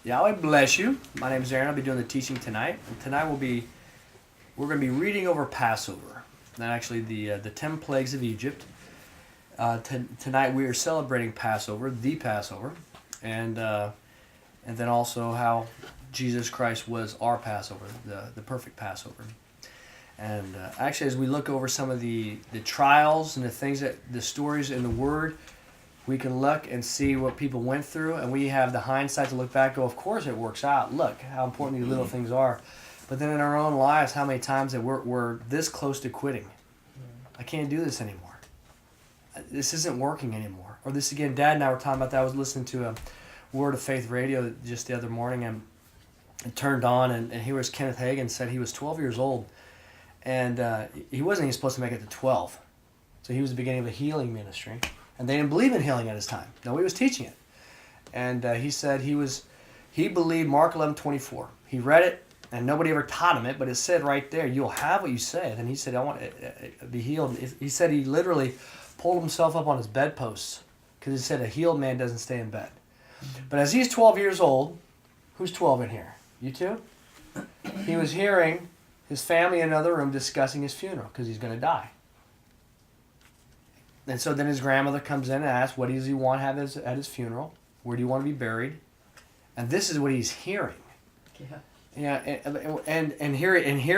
Yahweh bless you. My name is Aaron. I'll be doing the teaching tonight. And tonight we're going to be reading over Passover. And actually the 10 plagues of Egypt. Tonight we are celebrating Passover, the Passover, and then also how Jesus Christ was our Passover, the perfect Passover. And actually, as we look over some of the trials and the stories in the Word, we can look and see what people went through, and we have the hindsight to look back and go, of course it works out. Look how important these little things are. But then in our own lives, how many times that we're this close to quitting. I can't do this anymore. This isn't working anymore. Or this again, Dad and I were talking about that. I was listening to a Word of Faith radio just the other morning, and it turned on, and here was Kenneth Hagin said he was 12 years old, and he wasn't even supposed to make it to 12. So he was the beginning of a healing ministry. And they didn't believe in healing at his time. Nobody was teaching it. And he said he believed Mark 11:24. He read it, and nobody ever taught him it, but it said right there, you'll have what you say. And he said, I want to be healed. He said he literally pulled himself up on his bedposts because he said a healed man doesn't stay in bed. But as he's 12 years old, who's 12 in here? You two? He was hearing his family in another room discussing his funeral because he's going to die. And so then his grandmother comes in and asks, what does he want to have at his funeral? Where do you want to be buried? And this is what he's hearing. Yeah. And here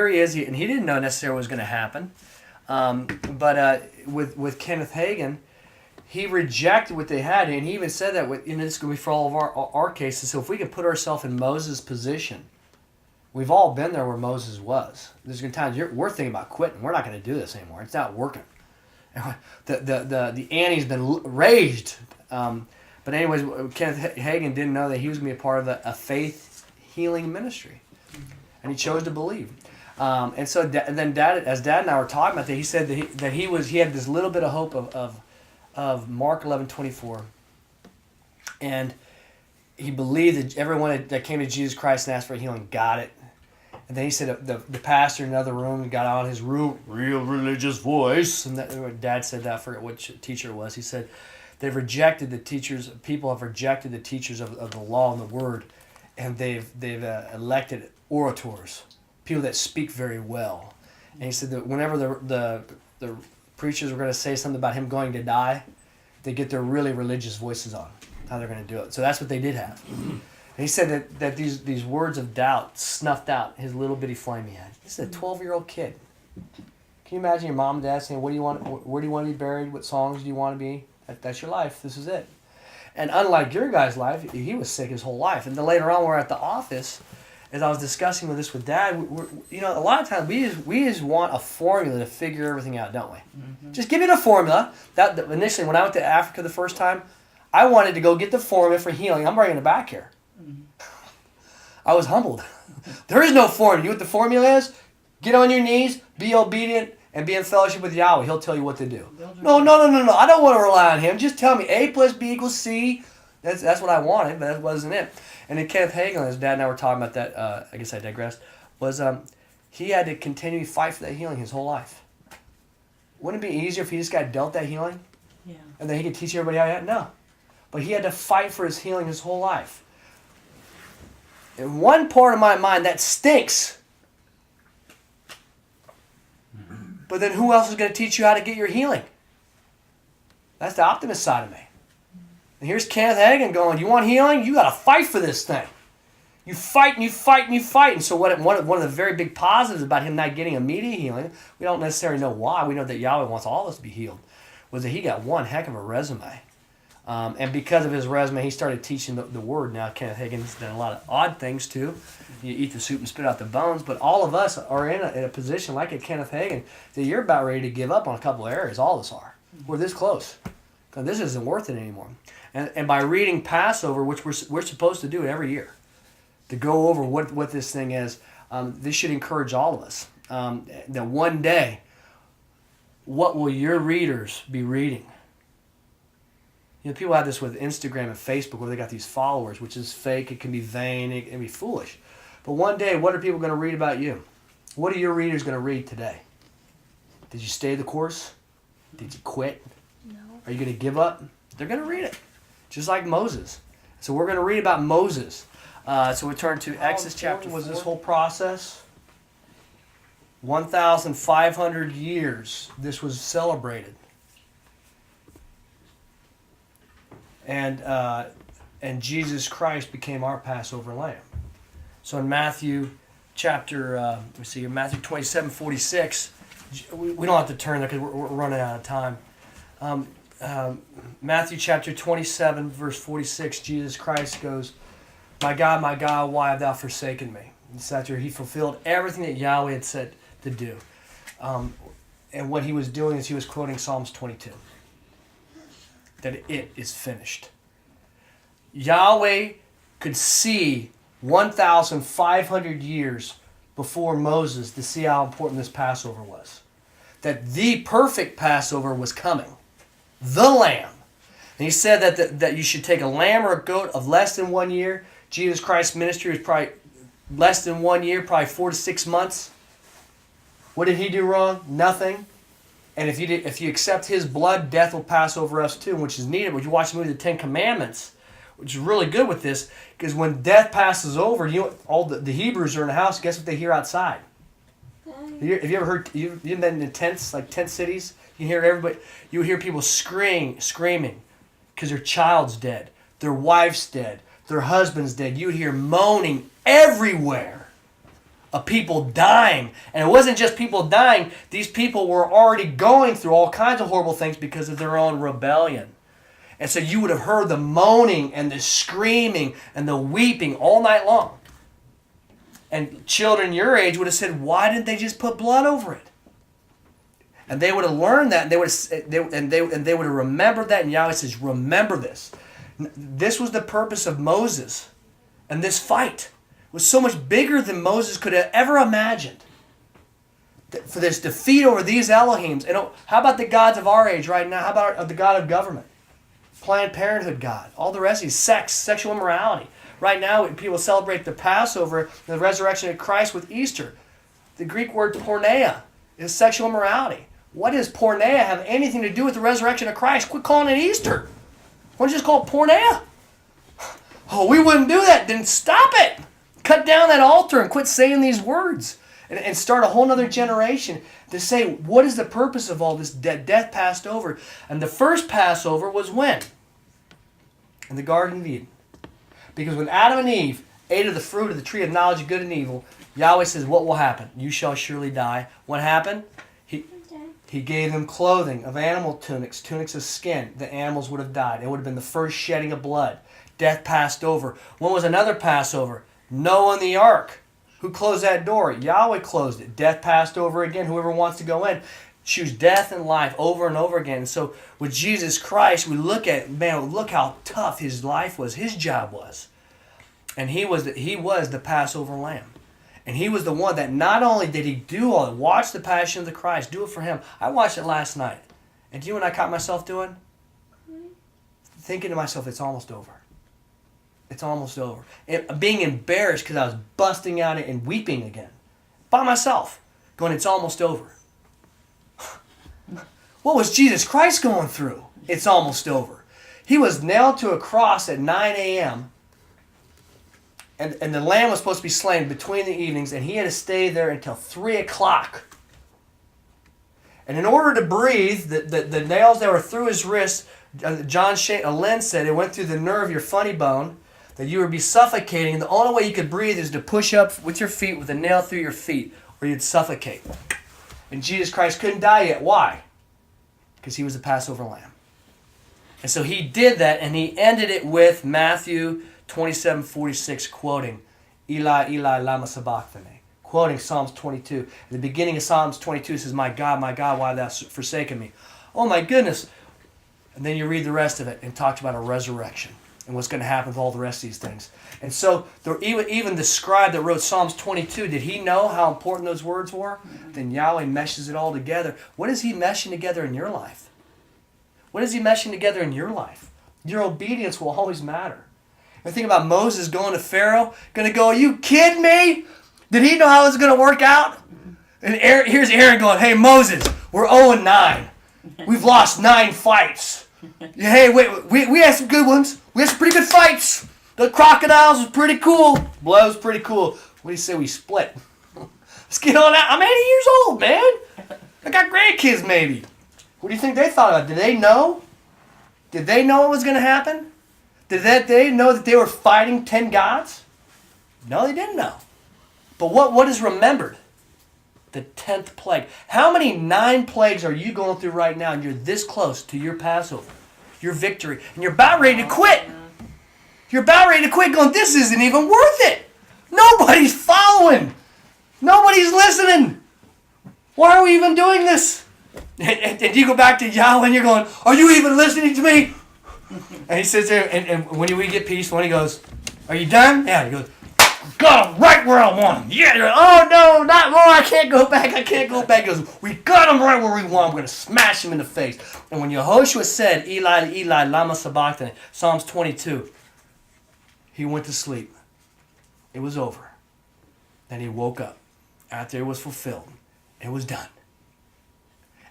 he is, and he didn't know necessarily what was going to happen. But with Kenneth Hagin, he rejected what they had, and he even said that, and it's going to be for all of our cases, so if we can put ourselves in Moses' position, we've all been there where Moses was. There's going to be times we're thinking about quitting. We're not going to do this anymore. It's not working. The ante's been raised. But anyways, Kenneth Hagin didn't know that he was going to be a part of a faith healing ministry. And he chose to believe. And so then Dad and I were talking about that, he said that he had this little bit of hope of Mark 11:24. And he believed that everyone that came to Jesus Christ and asked for healing got it. And then he said the pastor in another room got on his real religious voice. And Dad said that, I forget which teacher it was. He said they've rejected the teachers. People have rejected the teachers of the law and the word, and they've elected orators, people that speak very well. And he said that whenever the preachers were going to say something about him going to die, they get their really religious voices on how they're going to do it. So that's what they did have. And he said that these words of doubt snuffed out his little bitty flame he had. This is a 12-year-old kid. Can you imagine your mom and dad saying, where do you want to be buried? What songs do you want to be? That's your life. This is it. And unlike your guy's life, he was sick his whole life. And then later on, we're at the office, as I was discussing with Dad, a lot of times we just want a formula to figure everything out, don't we? Mm-hmm. Just give me the formula. That initially, when I went to Africa the first time, I wanted to go get the formula for healing. I'm bringing it back here. I was humbled. There is no formula. You know what the formula is? Get on your knees, be obedient, and be in fellowship with Yahweh. He'll tell you what to do. No. I don't want to rely on him. Just tell me A plus B equals C. That's what I wanted, but that wasn't it. And then Kenneth Hagin, as Dad and I were talking about that, I guess I digressed, was he had to continue to fight for that healing his whole life. Wouldn't it be easier if he just got dealt that healing? Yeah. And then he could teach everybody how to? No. But he had to fight for his healing his whole life. In one part of my mind, that stinks. But then who else is going to teach you how to get your healing? That's the optimist side of me. And here's Kenneth Hagin going, you want healing? You got to fight for this thing. You fight and you fight and you fight. And so one of the very big positives about him not getting immediate healing, we don't necessarily know why. We know that Yahweh wants all of us to be healed, was that he got one heck of a resume. And because of his resume, he started teaching the word. Now, Kenneth Hagin's done a lot of odd things too. You eat the soup and spit out the bones. But all of us are in a position like at Kenneth Hagin that you're about ready to give up on a couple of areas. All of us are. We're this close. Because this isn't worth it anymore. And by reading Passover, which we're supposed to do it every year, to go over what this thing is, this should encourage all of us. That one day, what will your readers be reading? You know, people have this with Instagram and Facebook where they got these followers, which is fake. It can be vain. It can be foolish. But one day, what are people going to read about you? What are your readers going to read today? Did you stay the course? Did you quit? No. Are you going to give up? They're going to read it. Just like Moses. So we're going to read about Moses. So we turn to Exodus chapter 4. Was this whole process? 1,500 years this was celebrated. And Jesus Christ became our Passover lamb. So in Matthew chapter, Matthew 27:46, we don't have to turn there because we're running out of time. Matthew chapter 27, verse 46, Jesus Christ goes, my God, why have thou forsaken me? It's after he fulfilled everything that Yahweh had said to do. And what he was doing is he was quoting Psalms 22. That it is finished. Yahweh could see 1,500 years before Moses to see how important this Passover was. That the perfect Passover was coming. The lamb. And he said that you should take a lamb or a goat of less than 1 year. Jesus Christ's ministry was probably less than 1 year, probably 4 to 6 months. What did he do wrong? Nothing. And if you accept his blood, death will pass over us too, which is needed. But you watch the movie The Ten Commandments, which is really good with this, because when death passes over, all the Hebrews are in the house. Guess what they hear outside? Have you ever heard? You've been in tents, like tent cities. You hear everybody. You hear people screaming, because their child's dead, their wife's dead, their husband's dead. You would hear moaning everywhere of people dying. And it wasn't just people dying. These people were already going through all kinds of horrible things because of their own rebellion. And so you would have heard the moaning and the screaming and the weeping all night long. And children your age would have said, why didn't they just put blood over it? And they would have learned that, and they would have remembered that. And Yahweh says, remember this. This was the purpose of Moses. And this fight was so much bigger than Moses could have ever imagined. For this defeat over these Elohims. And how about the gods of our age right now? How about the God of government? Planned Parenthood God. All the rest of these. Sex, sexual immorality. Right now, people celebrate the Passover, the resurrection of Christ with Easter. The Greek word porneia is sexual immorality. What does porneia have anything to do with the resurrection of Christ? Quit calling it Easter. Why don't you just call it porneia? Oh, we wouldn't do that. Then stop it. Cut down that altar and quit saying these words. And start a whole other generation to say, what is the purpose of all this? Death passed over. And the first Passover was when? In the Garden of Eden. Because when Adam and Eve ate of the fruit of the tree of knowledge of good and evil, Yahweh says, what will happen? You shall surely die. What happened? He gave them clothing of animal tunics of skin. The animals would have died. It would have been the first shedding of blood. Death passed over. When was another Passover? Noah and the ark. Who closed that door? Yahweh closed it. Death passed over again. Whoever wants to go in. Choose death and life over and over again. And so with Jesus Christ, we look at, man, look how tough his life was, his job was. And he was the Passover lamb. And he was the one that not only did he do all that, watch the Passion of the Christ, do it for him. I watched it last night. And do you know what I caught myself doing? Thinking to myself, it's almost over. It's almost over. Being embarrassed because I was busting out and weeping again. By myself. Going, it's almost over. What was Jesus Christ going through? It's almost over. He was nailed to a cross at 9 a.m. And the lamb was supposed to be slain between the evenings, and he had to stay there until 3 o'clock. And in order to breathe, the nails that were through his wrist, John Lynn said, it went through the nerve, your funny bone, that you would be suffocating. And the only way you could breathe is to push up with your feet with a nail through your feet, or you'd suffocate. And Jesus Christ couldn't die yet. Why? Because he was the Passover lamb. And so he did that, and he ended it with Matthew 27:46, quoting, Eli, Eli, lama sabachthani. Quoting Psalms 22. At the beginning of Psalms 22, it says, my God, why have thou forsaken me? Oh my goodness. And then you read the rest of it, and talks about a resurrection and what's going to happen with all the rest of these things. And so even the scribe that wrote Psalms 22, did he know how important those words were? Then Yahweh meshes it all together. What is he meshing together in your life? What is he meshing together in your life? Your obedience will always matter. And think about Moses going to Pharaoh, going to go, are you kidding me? Did he know how it was going to work out? And here's Aaron going, hey, Moses, we're 0-9. We've lost 9 fights. Hey, wait, we had some good ones. We had some pretty good fights. The crocodiles was pretty cool. Blood was pretty cool. What do you say we split? Let's get on out. I'm 80 years old, man. I got grandkids maybe. What do you think they thought about it? Did they know? Did they know what was going to happen? Did they know that they were fighting 10 gods? No, they didn't know. But what is remembered? The 10th plague. How many 9 plagues are you going through right now and you're this close to your Passover, your victory, and you're about ready to quit? You're about ready to quit going, this isn't even worth it. Nobody's following. Nobody's listening. Why are we even doing this? And you go back to Yahweh and you're going, are you even listening to me? And he sits there, and when we get peaceful, and he goes, are you done? Yeah, he goes, got him right where I want him. Yeah, like, oh no, not more, I can't go back. He goes, we got him right where we want him. We're going to smash him in the face. And when Yehoshua said, Eli, Eli, lama sabachthani, Psalms 22, he went to sleep. It was over. Then he woke up after it was fulfilled. It was done.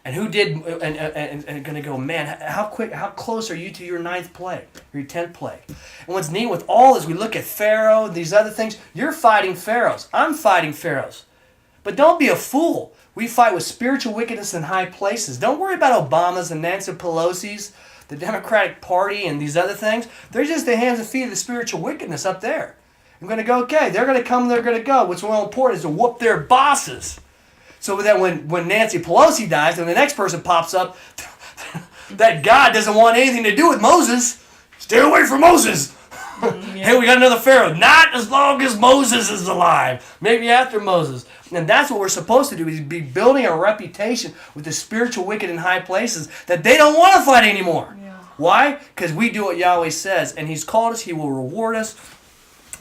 And who did, and going to go, man, how close are you to your 9th plague, or your 10th plague? And what's neat with all this, we look at Pharaoh, these other things. You're fighting pharaohs. I'm fighting pharaohs. But don't be a fool. We fight with spiritual wickedness in high places. Don't worry about Obamas and Nancy Pelosi's, the Democratic Party, and these other things. They're just the hands and feet of the spiritual wickedness up there. I'm going to go, okay, they're going to come, they're going to go. What's more important is to whoop their bosses. So that when Nancy Pelosi dies and the next person pops up, that God doesn't want anything to do with Moses. Stay away from Moses. Hey, we got another Pharaoh. Not as long as Moses is alive. Maybe after Moses. And that's what we're supposed to do, is be building a reputation with the spiritual wicked in high places that they don't want to fight anymore. Yeah. Why? Because we do what Yahweh says. And he's called us. He will reward us.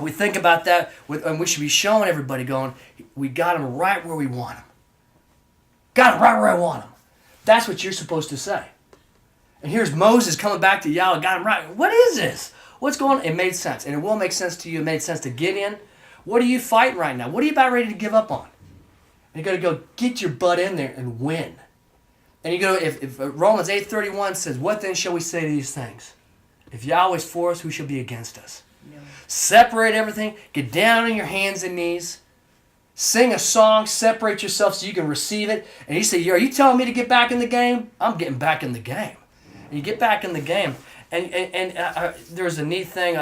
We think about that. And we should be showing everybody going, we got him right where we want him. Got him right where I want him. That's what you're supposed to say. And here's Moses coming back to Yahweh. Got him right. What is this? What's going on? It made sense. And it will make sense to you. It made sense to Gideon. What are you fighting right now? What are you about ready to give up on? And you got to go get your butt in there and win. And you go, if Romans 8:31 says, what then shall we say to these things? If Yahweh is for us, who shall be against us? Yeah. Separate everything. Get down on your hands and knees. Sing a song, separate yourself so you can receive it. And he said, are you telling me to get back in the game? I'm getting back in the game. And you get back in the game. And there's a neat thing.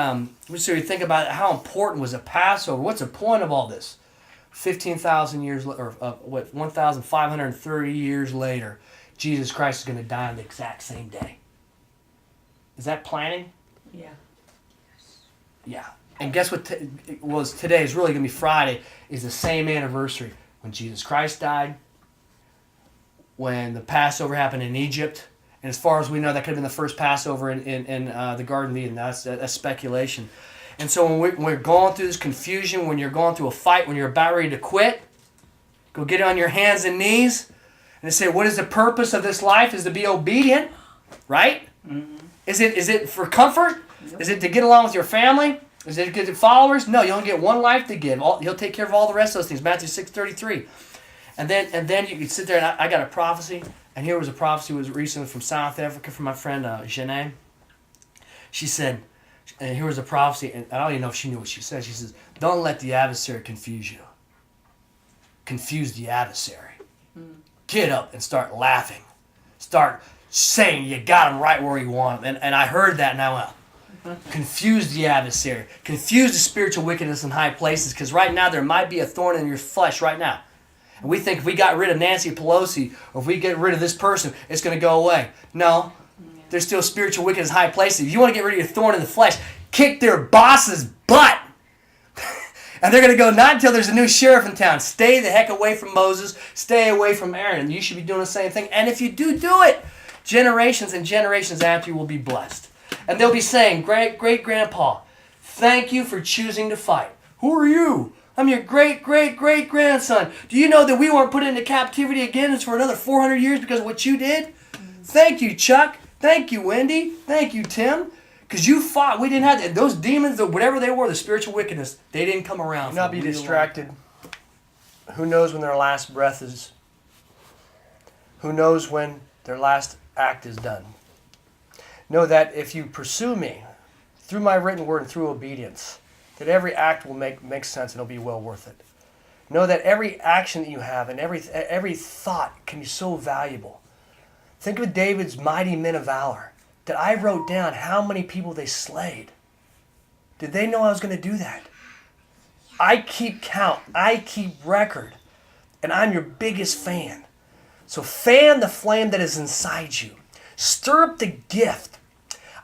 So you think about how important was a Passover. What's the point of all this? 15,000 years, or 1,530 years later, Jesus Christ is going to die on the exact same day. Is that planning? Yeah. Yeah. And guess what today is really going to be Friday, is the same anniversary when Jesus Christ died, when the Passover happened in Egypt. And as far as we know, that could have been the first Passover in the Garden of Eden. That's speculation. And so when we're going through this confusion, when you're going through a fight, when you're about ready to quit, go get on your hands and knees and say, what is the purpose of this life? Is to be obedient, right? Mm-hmm. Is it for comfort? Yep. Is it to get along with your family? Is it to get followers? No, you only get one life to give. He'll take care of all the rest of those things. Matthew 6:33. And then you can sit there, and I got a prophecy. And here was a prophecy was recently from South Africa from my friend Janae. She said, and here was a prophecy, and I don't even know if she knew what she said. She says, don't let the adversary confuse you. Confuse the adversary. Get up and start laughing. Start saying you got him right where you want him. And I heard that now. Confuse the adversary. Confuse the spiritual wickedness in high places, because right now there might be a thorn in your flesh right now. And we think if we got rid of Nancy Pelosi, or if we get rid of this person, it's going to go away. No. There's still spiritual wickedness in high places. If you want to get rid of your thorn in the flesh, kick their boss's butt. And they're going to go, not until there's a new sheriff in town. Stay the heck away from Moses. Stay away from Aaron. You should be doing the same thing. And if you do it, generations and generations after you will be blessed. And they'll be saying, great-grandpa, thank you for choosing to fight. Who are you? I'm your great-great-great-grandson. Do you know that we weren't put into captivity again for another 400 years because of what you did? Thank you, Chuck. Thank you, Wendy. Thank you, Tim. Because you fought. We didn't have that. Those demons, or whatever they were, the spiritual wickedness, they didn't come around. Do not be distracted. Who knows when their last breath is? Who knows when their last act is done? Know that if you pursue me through my written word and through obedience, that every act will make sense and it'll be well worth it. Know that every action that you have and every thought can be so valuable. Think of David's mighty men of valor, that I wrote down how many people they slayed. Did they know I was going to do that? I keep count. I keep record. And I'm your biggest fan. So fan the flame that is inside you. Stir up the gift.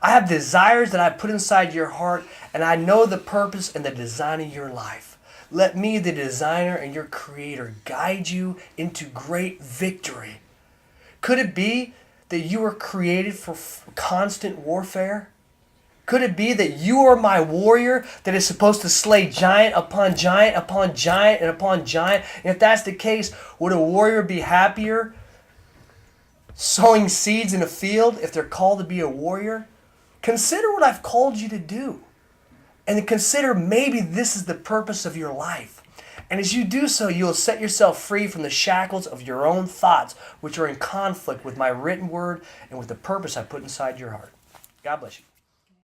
I have desires that I put inside your heart, and I know the purpose and the design of your life. Let me, the designer and your creator, guide you into great victory. Could it be that you were created for constant warfare? Could it be that you are my warrior that is supposed to slay giant upon giant upon giant and upon giant? And if that's the case, would a warrior be happier sowing seeds in a field if they're called to be a warrior? Consider what I've called you to do. And consider maybe this is the purpose of your life. And as you do so, you'll set yourself free from the shackles of your own thoughts, which are in conflict with my written word and with the purpose I put inside your heart. God bless you.